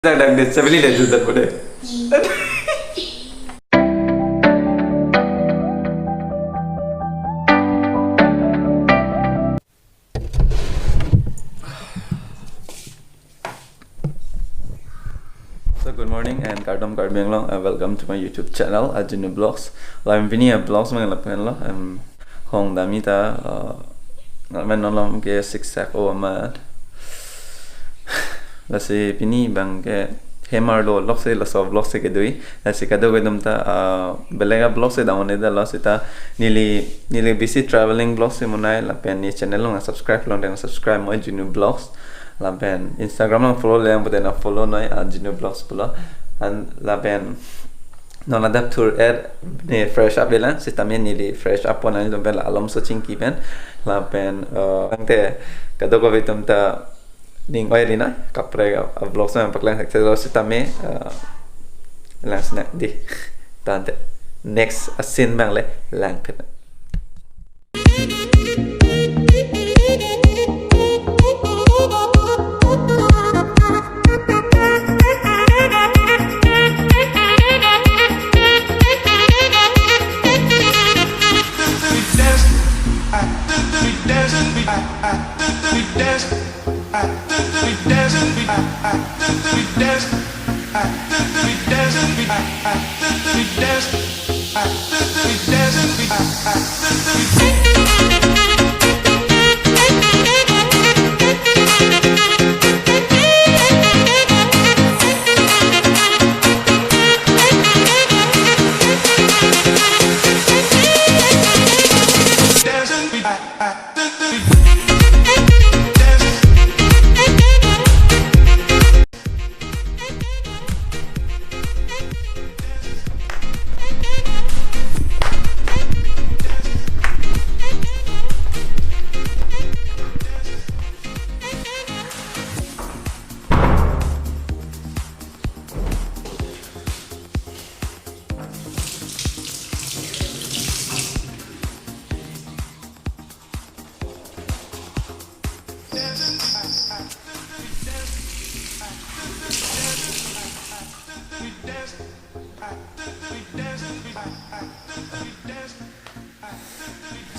Đang sẽ phải lên dần của đây. So good morning and Kardom Karbiang and welcome to my YouTube channel Ajinu Vlogs. I'm Vinny Vlogs mga lapan lo. Hong dami ta ngamen nolom ke siksak o amad. Lasi pini bang ke Hemar lo vlog se la so vlog se ke dui. Lasi kado ke dum ta belega vlog se down ida lo sita nili busy traveling vlog se munai lapen ni channel lo subscribe lo dan subscribe mo Ajinu Vlogs. Lapen Instagram lang follow lang pwede na follow na Ajinu Vlogs pula and lapen non adapt tour ni fresh up bilang si tamen ni fresh up pon ani dompel alam so chingki pen lapen angte kado ko vitum ta ding oy rina kapre vlogs na paklang sektor si tame lang snack di tante next asin bang le lang pet.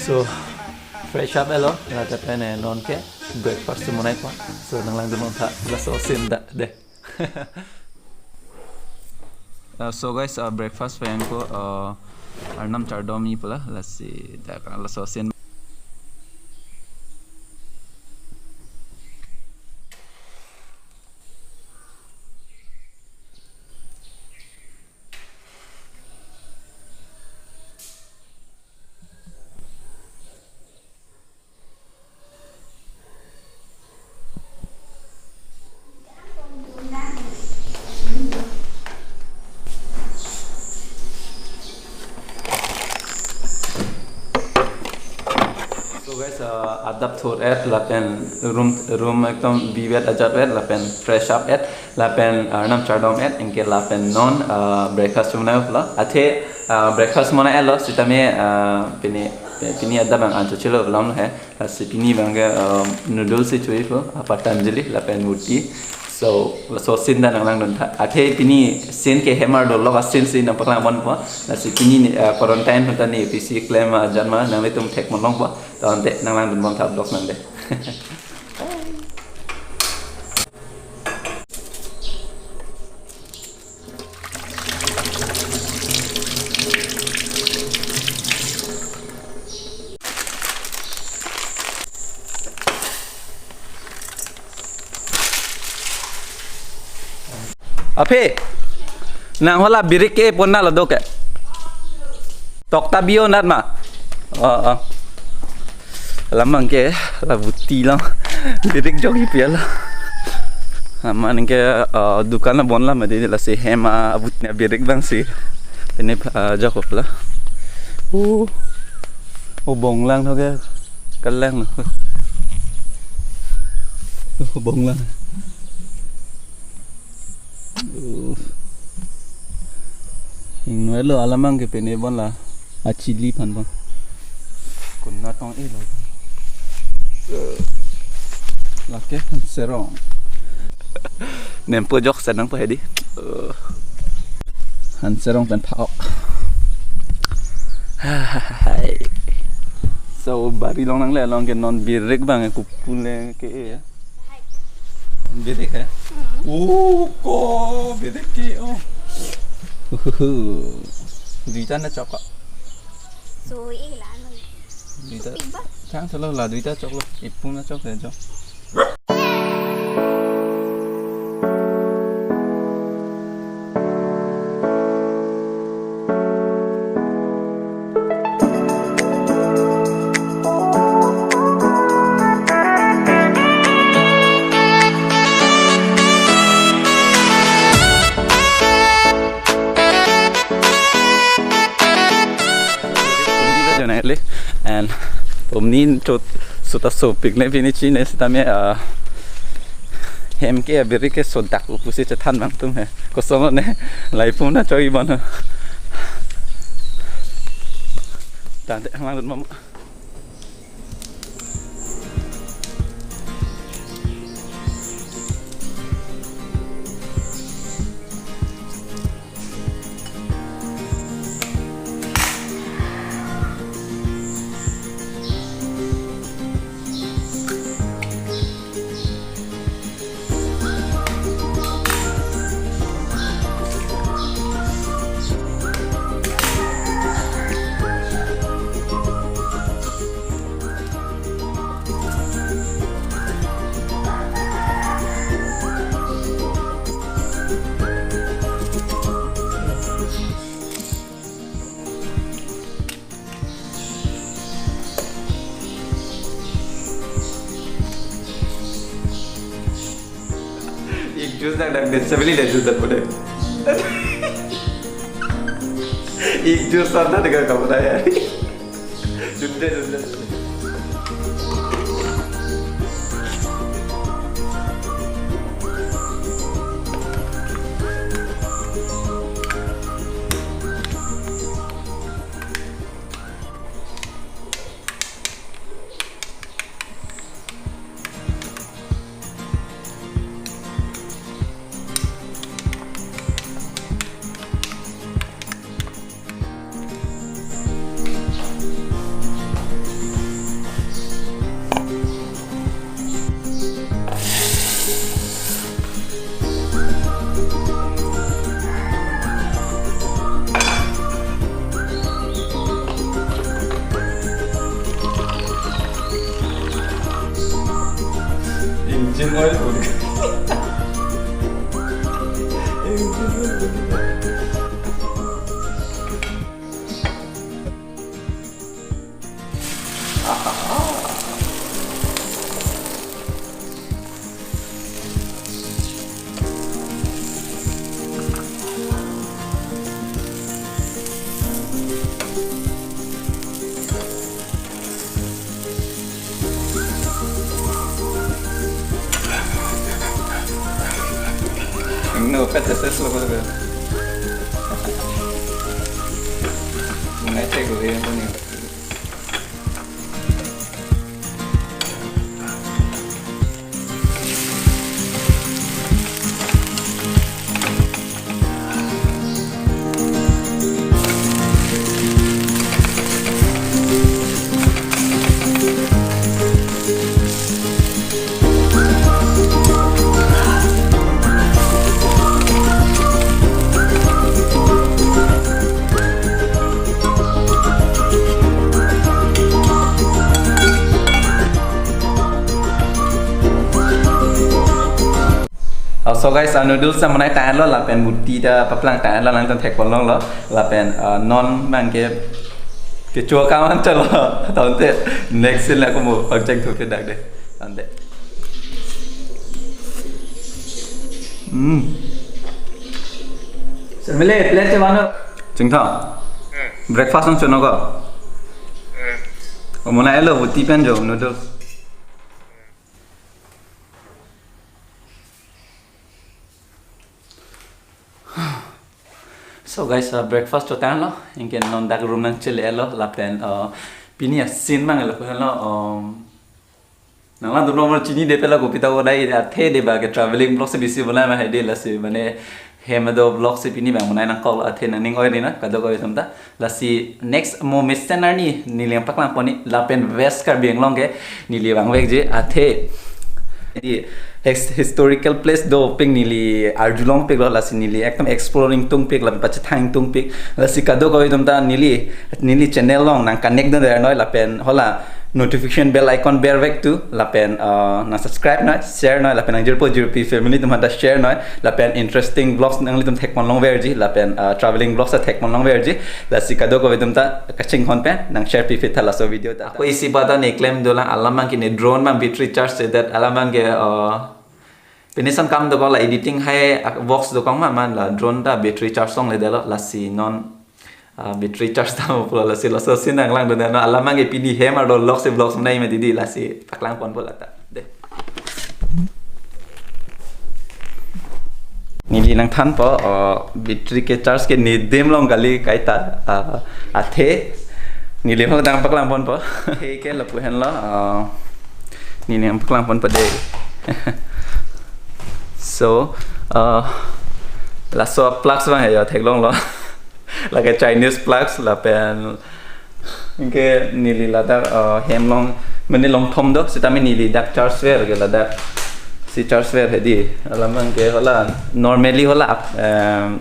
So fresh up elo la tapene non ke breakfast munai kwa so nang lang dum tha la so sin da de. So guys breakfast pa yan ko arnam chardomi pula la si da la so sin. So guys adapt thor at lapen room ekdom biwet ajat wet lapen fresh up at lapen arnam chardom at inke lapen non breakfast muna pula athe breakfast muna elo sitame pini ada bang ancho chilo lam hai si pini bang noodles se chui po patanjali lapen muti so sin dan nang don athe pini sin ke hemar do loga sin na paklang mon po si pini quarantine hota ni pc claim janma nang tum tek mon long po tonte nang lang don bang thap dok nang de. Ape nang hola birik ke ponna la doke tokta bio nat ma lamang ke la buti lang birik jogi piala aman ke dukan la bon la made la se hema butnya birik bang si pene jakop la bong lang thôi ke kalang bong lang. Hình nói lửa lắm mang cái bên này bọn là chili phần bông còn nó tông ít rồi là cái phần sero nempo jok sedang po hedi han serong pen phao hai so bari long nang le long ke non birek bang ku pule ke ya birek hai ko birek ki duita na chok rồi ý là nó duita tháng thalo là duita chok lo ipung na chok de chok andผมนี่จุดสุดสุดปิกในฟินิชีเนี่ยสิตามเนี่ยเฮมเกียบิริกสุดดักอุปสิจะทันบางตุ้มเหรอก็สมมติเนี่ยไหลพุ่งน่าจะอีบันเหรอแต่ข้างล่างรถมั่งएक juice đang đến Seville để jus tadi एक juice sana dengan kamu saya sudah engine oil no PTSS lo puedo ver. Una checo bien bonito. So guys, noodles sama naik tan lo lah pen buti dah pepelang tan lo lang tek bolong lo lah pen non mang ke chua kawan calo tahun te next lah aku mau project tu ke dak deh tahun te. Semile plate mana? Cengtha. Breakfast on cuno ko. Mana elo buti pen jo noodles. So guys, breakfast to tan lo, ingin non dak room nang chile lo, lapen pini scene mang lo lo nangla tu nomor chini de pela kopita ko dai the de ba ke traveling blog se bisi bona ma hede la se mane hemado blog se pini bang mana nang call athe na ning oi ni na kado ko samta la si next mo missioner ni niliam paklang poni la pen west kar benglong ke nili bang wek je athe di historical place do ping nili arjulong pik la si nili ekam exploring tung pik la pacha thang tung pik la si kado ko samta nili channel long nang connect der noi la pen hola notification bell icon bear vek tu lapen na subscribe na share na lapen ang jirpo jirpi family tum hada share na lapen interesting vlogs nang litum thek mon long verji lapen traveling vlogs thek mon long verji la sikado ko vedum ta kaching hon pe nang share pi fit thala so video ta ko isi bata ne claim dola alamang ki ne drone mang battery charge se that alamang ge penisam kam do ko la editing hai vlogs do kong man la drone ta battery charge song le dela la si non battery charge ta pula la si la so sin ang lang do na alamang e pini hem ar do lock se vlogs nai me didi la si paklang pon pula ta de nili nang than po battery ke charge ke ni dem long gali kai ta athe nili ho dang paklang pon po he ke la pu hen la ni ne paklang pon pa de so la so plugs wa he ya thek long lo like a Chinese plugs la pen ke nili la da hem long meni long thom do sita me nili dak charge ver ke la da si charge ver hedi alamang ke hola normally hola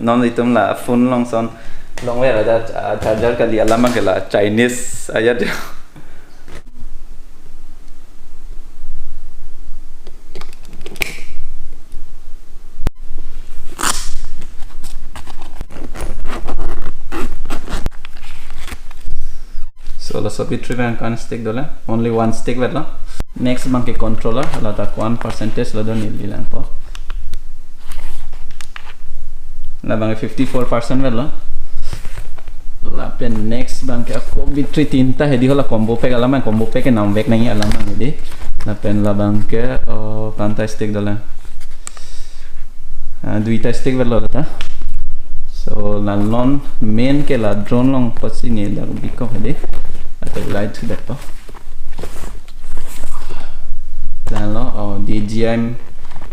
non itum la phone long son long ver da charger ka li alamang ke la Chinese ayat so la so battery bank kan stick dola only one stick wala next bank ke controller la ta 1% la do nili lang po la bang 54% wala la pen next bank ke ko battery tinta hedi hola combo pack ala man combo pack ke nam vek nai ala man hedi la pen la bang ke kanta stick dola duita stick wala ta so la non main ke la drone long pasi ni la biko hedi atau light sudah po dan lo DJI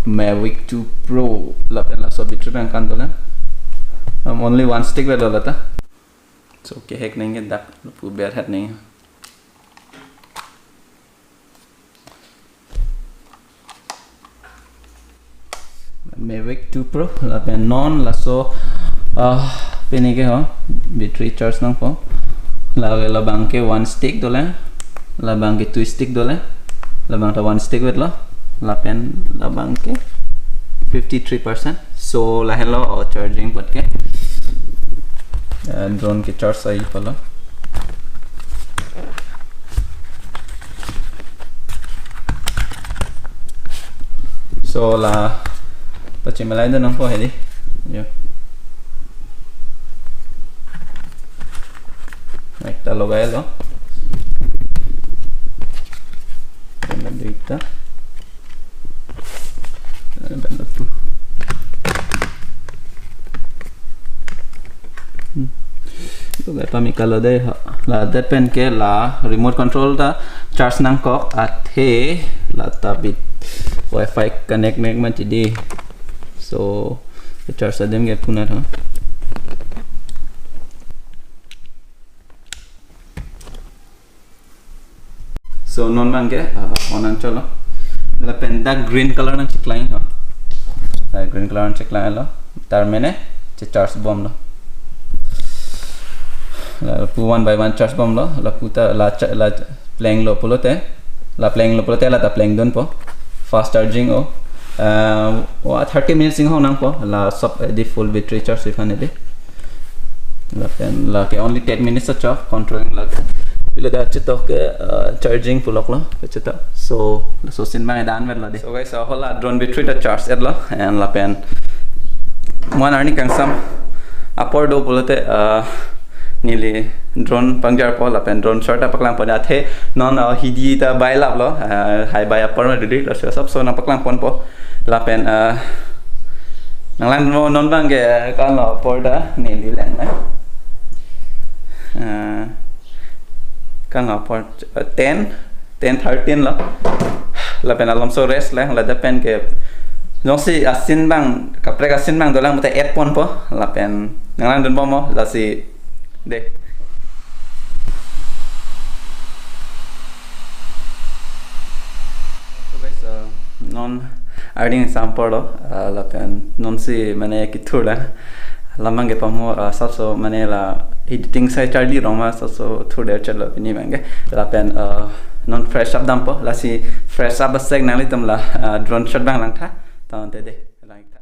Mavic 2 Pro la pela so battery bank kan dola only one stick wala la ta so ke hack nenge dak pu ber hat nenge Mavic 2 Pro la pen non la so pene ke ho battery charge nang po la bang ke one stick dole la bang ke two stick dole la bang ta one stick wet la pen la bang ke 53% so la hello charging pat ke drone ke charge sai pala so la pachimalai do nang po hedi yo একটা লগাই লো দুইটা lugay pa mi kalo day la depend ke la remote control ta charge nang kok athe la tabit wifi connect mek man di so charge adem ge punat ha so non bangke onan cholo la penda green color nang chiklai ho green color nang chiklai lo tar mene che charge bomb lo la pu one by one charge bomb lo la puta la playing lo pulote la playing lo pulote la ta playing don po fast charging o 30 minutes sing ho nang po la sub di full battery charge ifane de la pen la ke only 10 minutes of controlling la bila dah cetok ke charging pulok lo cetok so sin mang dan ver la de so guys hola drone battery ta charge et lo and la pen one arni kang sam upper do pulote nili drone pangjar po la pen drone short paklang pon athe non hidi ta bai lap lo hai bai upper ma didi lo sab so na paklang pon po la pen nang lang non bang ke kan lo por da nili lang na kan la por 10 13 lo lapen alam so rest lang la dapen ke nong si asin bang kapre asin bang dolang mate et pon po lapen nang don mo la si de so guys non adding example lapen non si mane kithula lamang ke pamo sabso mane la editing sai charli roma so thode chalo ni mange lapen non fresh up dampo la si fresh up sek nang litam la drone shot bang lang tha taon te de lang tha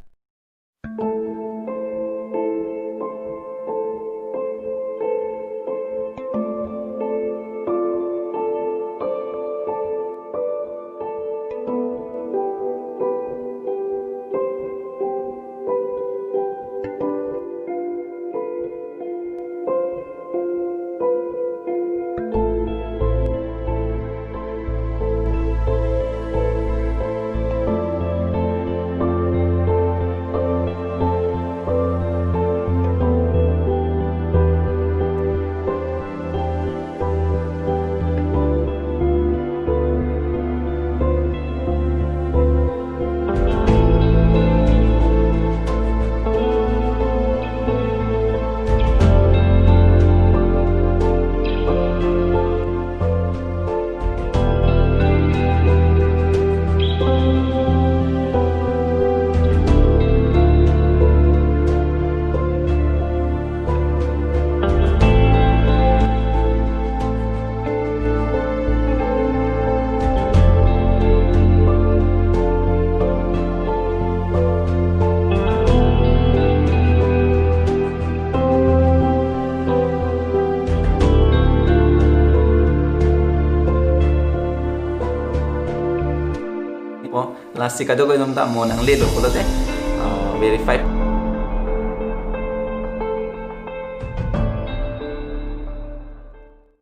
la si kado ko nom ta mo nang le do ko de verify